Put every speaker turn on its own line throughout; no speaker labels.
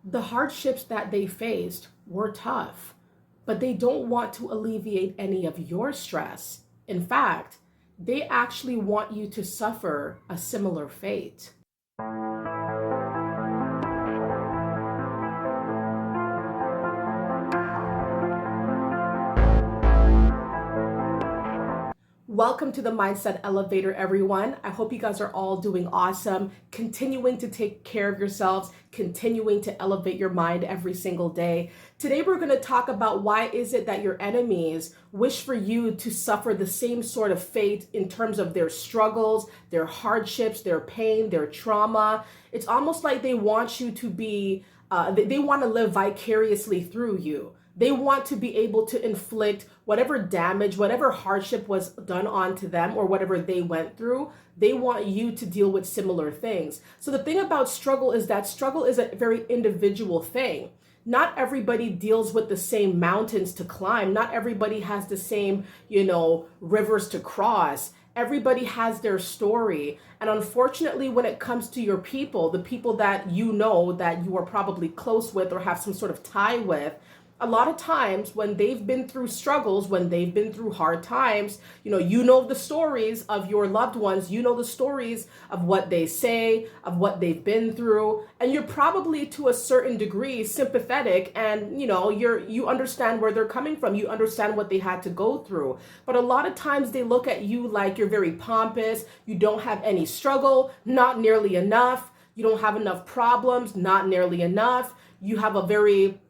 The hardships that they faced were tough, but they don't want to alleviate any of your stress. In fact, they actually want you to suffer a similar fate. Welcome to the Mindset Elevator, everyone. I hope you guys are all doing awesome, continuing to take care of yourselves, continuing to elevate your mind every single day. Today, we're going to talk about why is it that your enemies wish for you to suffer the same sort of fate in terms of their struggles, their hardships, their pain, their trauma. It's almost like they want you to be, they want to live vicariously through you. They want to be able to inflict whatever damage, whatever hardship was done onto them or whatever they went through. They want you to deal with similar things. So the thing about struggle is that struggle is a very individual thing. Not everybody deals with the same mountains to climb. Not everybody has the same, rivers to cross. Everybody has their story. And unfortunately, when it comes to your people, the people that you know that you are probably close with or have some sort of tie with, a lot of times when they've been through struggles, when they've been through hard times, you know the stories of your loved ones, you know the stories of what they say, of what they've been through, and you're probably to a certain degree sympathetic, and you understand where they're coming from, you understand what they had to go through. But a lot of times they look at you like you're very pompous, you don't have any struggle, not nearly enough, you don't have enough problems, not nearly enough, you have a very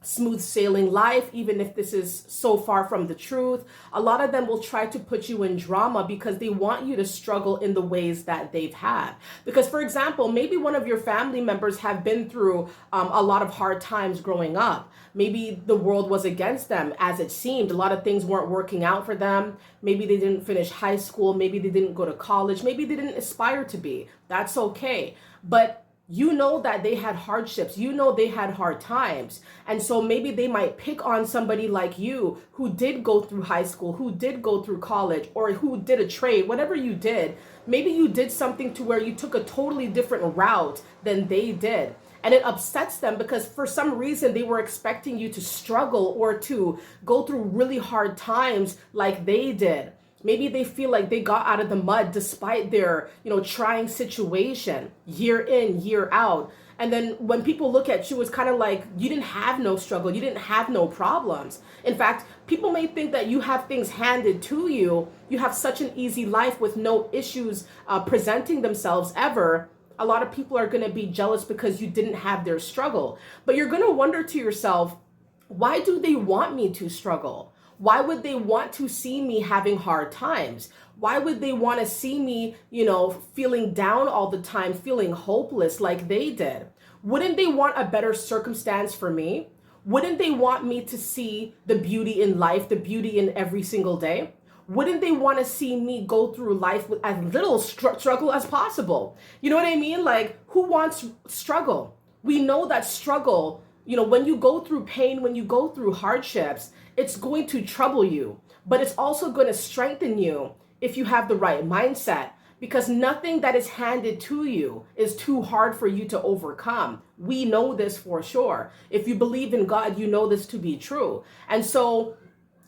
smooth sailing life, even if this is so far from the truth. A lot of them will try to put you in drama because they want you to struggle in the ways that they've had. Because, for example, maybe one of your family members have been through a lot of hard times growing up. Maybe the world was against them, as it seemed. A lot of things weren't working out for them. Maybe they didn't finish high school. Maybe they didn't go to college. Maybe they didn't aspire to be. That's okay. But you know that they had hardships, they had hard times. And so maybe they might pick on somebody like you who did go through high school, who did go through college, or who did a trade, whatever you did. Maybe you did something to where you took a totally different route than they did. And it upsets them because for some reason they were expecting you to struggle or to go through really hard times like they did. Maybe they feel like they got out of the mud despite their, trying situation year in, year out. And then when people look at you, it's kind of like you didn't have no struggle. You didn't have no problems. In fact, people may think that you have things handed to you. You have such an easy life with no issues presenting themselves ever. A lot of people are going to be jealous because you didn't have their struggle. But you're going to wonder to yourself, why do they want me to struggle? Why would they want to see me having hard times? Why would they want to see me, feeling down all the time, feeling hopeless like they did? Wouldn't they want a better circumstance for me? Wouldn't they want me to see the beauty in life, the beauty in every single day? Wouldn't they want to see me go through life with as little struggle as possible? You know what I mean? Like, who wants struggle? We know that struggle, when you go through pain, when you go through hardships, it's going to trouble you, but it's also going to strengthen you if you have the right mindset, because nothing that is handed to you is too hard for you to overcome. We know this for sure. If you believe in God, you know this to be true. And so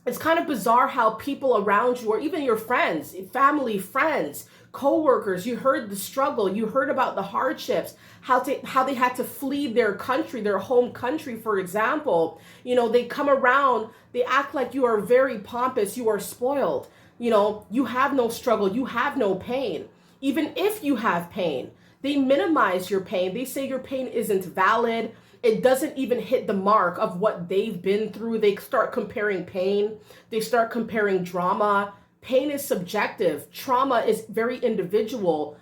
it's kind of bizarre how people around you, or even your friends, family, friends, co-workers, you heard the struggle, you heard about the hardships, how they had to flee their country, their home country, for example. They come around, they act like you are very pompous, you are spoiled. You have no struggle, you have no pain. Even if you have pain, they minimize your pain. They say your pain isn't valid. It doesn't even hit the mark of what they've been through. They start comparing pain. They start comparing drama. Pain is subjective. Trauma is very individual.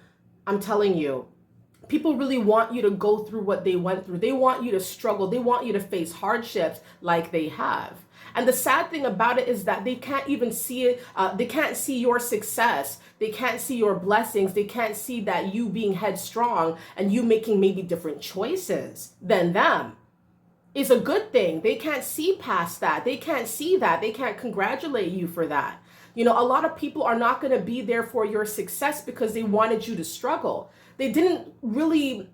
I'm telling you, people really want you to go through what they went through. They want you to struggle. They want you to face hardships like they have. And the sad thing about it is that they can't even see it. They can't see your success. They can't see your blessings. They can't see that you being headstrong and you making maybe different choices than them is a good thing. They can't see past that. They can't see that. They can't congratulate you for that. A lot of people are not going to be there for your success because they wanted you to struggle. They didn't really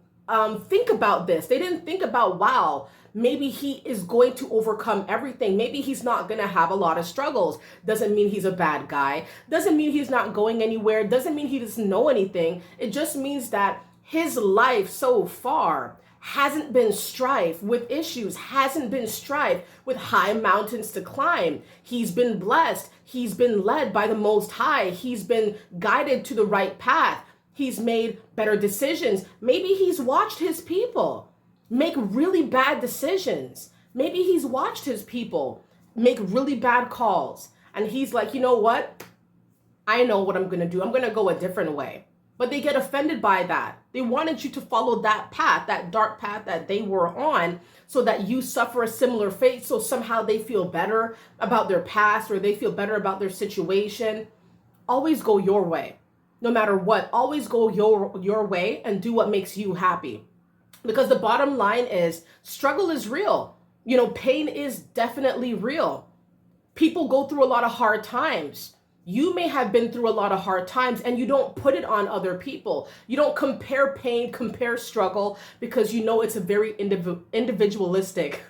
think about this. They didn't think about, wow, maybe he is going to overcome everything. Maybe he's not going to have a lot of struggles. Doesn't mean he's a bad guy. Doesn't mean he's not going anywhere. Doesn't mean he doesn't know anything. It just means that his life so far hasn't been strife with issues, hasn't been strife with high mountains to climb. He's been blessed. He's been led by the Most High. He's been guided to the right path. He's made better decisions. Maybe he's watched his people make really bad decisions. Maybe he's watched his people make really bad calls. And he's like, you know what? I know what I'm going to do. I'm going to go a different way. But they get offended by that. They wanted you to follow that path, that dark path that they were on, so that you suffer a similar fate. So somehow they feel better about their past, or they feel better about their situation. Always go your way. No matter what, always go your way and do what makes you happy. Because the bottom line is, struggle is real. Pain is definitely real. People go through a lot of hard times. You may have been through a lot of hard times and you don't put it on other people. You don't compare pain, compare struggle, because it's a very individualistic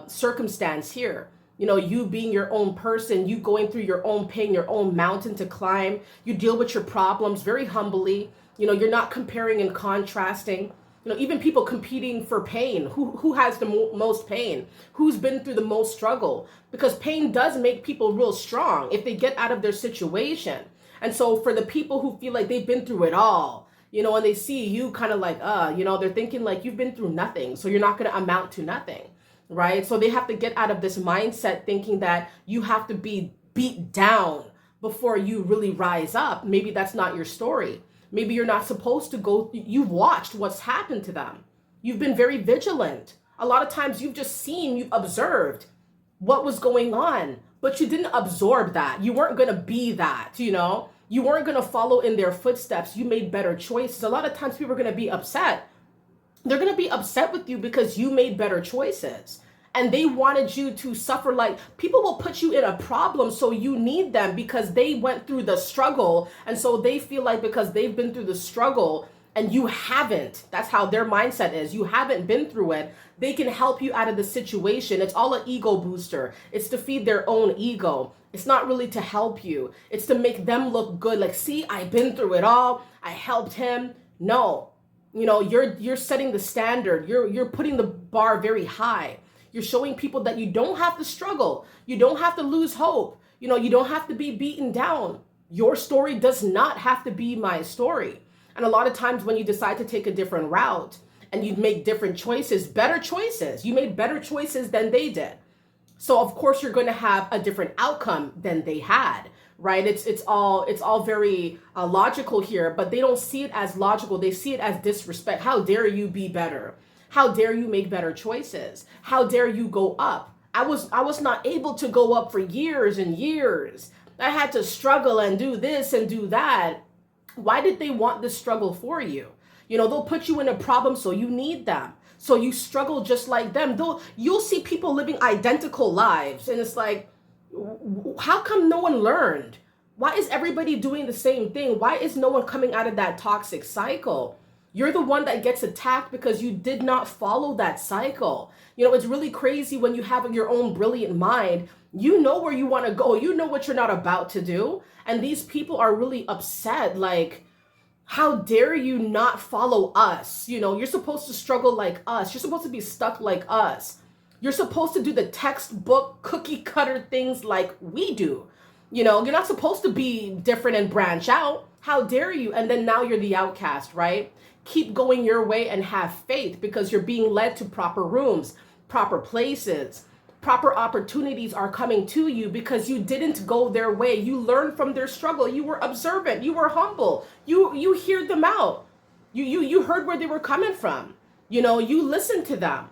circumstance here. You being your own person, you going through your own pain, your own mountain to climb. You deal with your problems very humbly. You're not comparing and contrasting. Even people competing for pain. Who has the most pain? Who's been through the most struggle? Because pain does make people real strong if they get out of their situation. And so for the people who feel like they've been through it all, and they see you kind of like, they're thinking like you've been through nothing, so you're not going to amount to nothing, right? So they have to get out of this mindset thinking that you have to be beat down before you really rise up. Maybe that's not your story. Maybe you're not supposed to go. You've watched what's happened to them. You've been very vigilant. A lot of times you've observed what was going on, but you didn't absorb that. You weren't going to be that, You weren't going to follow in their footsteps. You made better choices. A lot of times people are going to be upset. They're going to be upset with you because you made better choices. And they wanted you to suffer. Like, people will put you in a problem, so you need them because they went through the struggle. And so they feel like because they've been through the struggle and you haven't, that's how their mindset is. You haven't been through it. They can help you out of the situation. It's all an ego booster. It's to feed their own ego. It's not really to help you. It's to make them look good. Like, see, I've been through it all. I helped him. No, you're setting the standard. You're putting the bar very high. You're showing people that you don't have to struggle. You don't have to lose hope. You don't have to be beaten down. Your story does not have to be my story. And a lot of times when you decide to take a different route and you make different choices, better choices, you made better choices than they did. So of course you're going to have a different outcome than they had, right? It's all very logical here, but they don't see it as logical. They see it as disrespect. How dare you be better? How dare you make better choices? How dare you go up? I was not able to go up for years and years. I had to struggle and do this and do that. Why did they want this struggle for you? They'll put you in a problem, so you need them. So you struggle just like them. You'll see people living identical lives. And it's like, how come no one learned? Why is everybody doing the same thing? Why is no one coming out of that toxic cycle? You're the one that gets attacked because you did not follow that cycle. It's really crazy when you have your own brilliant mind. You know where you want to go. You know what you're not about to do. And these people are really upset. Like, how dare you not follow us? You're supposed to struggle like us. You're supposed to be stuck like us. You're supposed to do the textbook cookie cutter things like we do. You're not supposed to be different and branch out. How dare you? And then now you're the outcast, right? Keep going your way and have faith because you're being led to proper rooms, proper places. Proper opportunities are coming to you because you didn't go their way. You learned from their struggle. You were observant. You were humble. You heard them out. You heard where they were coming from. You listened to them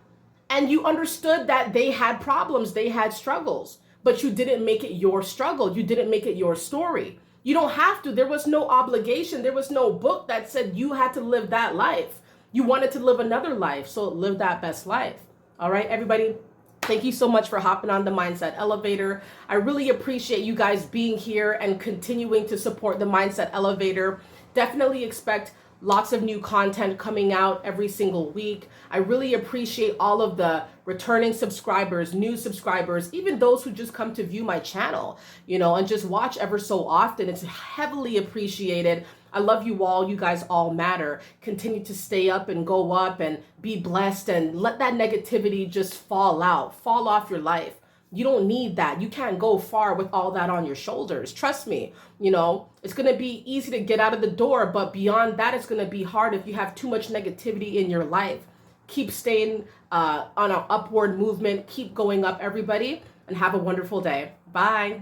and you understood that they had problems. They had struggles, but you didn't make it your struggle. You didn't make it your story. You don't have to. There was no obligation. There was no book that said you had to live that life. You wanted to live another life, so live that best life. All right, everybody. Thank you so much for hopping on the Mindset Elevator. I really appreciate you guys being here and continuing to support the Mindset Elevator. Definitely expect Lots of new content coming out every single week. I really appreciate all of the returning subscribers, new subscribers, even those who just come to view my channel, and just watch ever so often. It's heavily appreciated. I love you all. You guys all matter. Continue to stay up and go up and be blessed, and let that negativity just fall off your life. You don't need that. You can't go far with all that on your shoulders. Trust me, it's going to be easy to get out of the door, but beyond that, it's going to be hard if you have too much negativity in your life. Keep staying on an upward movement. Keep going up, everybody, and have a wonderful day. Bye.